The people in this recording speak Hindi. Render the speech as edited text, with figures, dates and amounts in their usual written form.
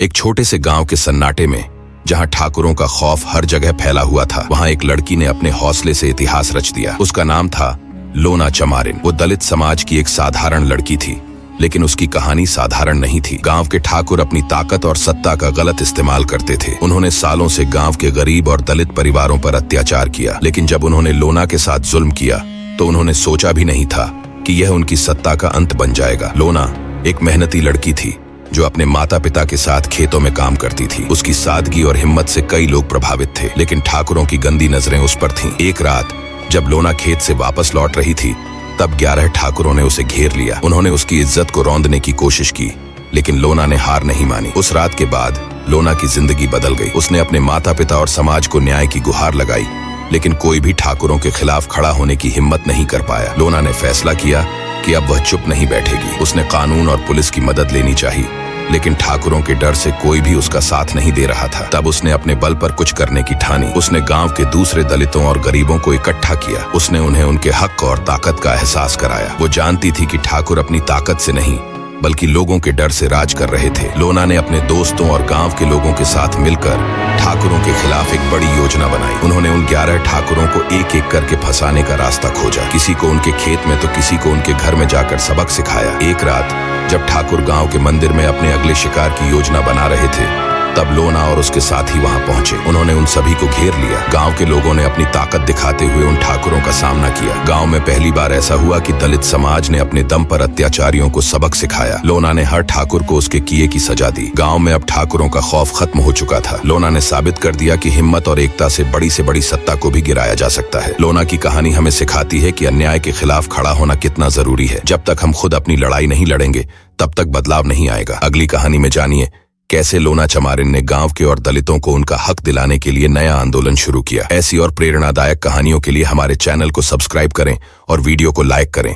एक छोटे से गांव के सन्नाटे में, जहां ठाकुरों का खौफ हर जगह फैला हुआ था, वहां एक लड़की ने अपने हौसले से इतिहास रच दिया। उसका नाम था लोना चमारिन। वो दलित समाज की एक साधारण लड़की थी, लेकिन उसकी कहानी साधारण नहीं थी। गांव के ठाकुर अपनी ताकत और सत्ता का गलत इस्तेमाल करते थे। उन्होंने सालों से गांव के गरीब और दलित परिवारों पर अत्याचार किया, लेकिन जब उन्होंने लोना के साथ जुल्म किया तो उन्होंने सोचा भी नहीं था कि यह उनकी सत्ता का अंत बन जाएगा। लोना एक मेहनती लड़की थी जो अपने माता पिता के साथ खेतों में काम करती थी। उसकी सादगी और हिम्मत से कई लोग प्रभावित थे, लेकिन ठाकुरों की गंदी नजरें उस पर थीं। एक रात जब लोना खेत से वापस लौट रही थी, तब 11 ठाकुरों ने उसे घेर लिया। उन्होंने उसकी इज्जत को रौंदने की कोशिश की, लेकिन लोना ने हार नहीं मानी। उस रात के बाद लोना की जिंदगी बदल गई। उसने अपने माता पिता और समाज को न्याय की गुहार लगाई, लेकिन कोई भी ठाकुरों के खिलाफ खड़ा होने की हिम्मत नहीं कर पाया। लोना ने फैसला किया कि अब वह चुप नहीं बैठेगी। उसने कानून और पुलिस की मदद लेनी चाहिए, लेकिन ठाकुरों के डर से कोई भी उसका साथ नहीं दे रहा था। तब उसने अपने बल पर कुछ करने की ठानी। उसने गांव के दूसरे दलितों और गरीबों को इकट्ठा किया। उसने उन्हें उनके हक और ताकत का एहसास कराया। वो जानती थी कि ठाकुर अपनी ताकत से नहीं, बल्कि लोगों के डर से राज कर रहे थे। लोना ने अपने दोस्तों और गांव के लोगों के साथ मिलकर ठाकुरों के खिलाफ एक बड़ी योजना बनाई। उन्होंने उन 11 ठाकुरों को एक एक करके फंसाने का रास्ता खोजा। किसी को उनके खेत में तो किसी को उनके घर में जाकर सबक सिखाया। एक रात जब ठाकुर गांव के मंदिर में अपने अगले शिकार की योजना बना रहे थे, तब लोना और उसके साथी वहां पहुंचे। उन्होंने उन सभी को घेर लिया। गांव के लोगों ने अपनी ताकत दिखाते हुए उन ठाकुरों का सामना किया। गांव में पहली बार ऐसा हुआ कि दलित समाज ने अपने दम पर अत्याचारियों को सबक सिखाया। लोना ने हर ठाकुर को उसके किए की सजा दी। गांव में अब ठाकुरों का खौफ खत्म हो चुका था। लोना ने साबित कर दिया कि हिम्मत और एकता से बड़ी सत्ता को भी गिराया जा सकता है। लोना की कहानी हमें सिखाती है कि अन्याय के खिलाफ खड़ा होना कितना जरूरी है। जब तक हम खुद अपनी लड़ाई नहीं लड़ेंगे, तब तक बदलाव नहीं आएगा। अगली कहानी में जानिए कैसे लोना चमारिन ने गांव के और दलितों को उनका हक दिलाने के लिए नया आंदोलन शुरू किया। ऐसी और प्रेरणादायक कहानियों के लिए हमारे चैनल को सब्सक्राइब करें और वीडियो को लाइक करें।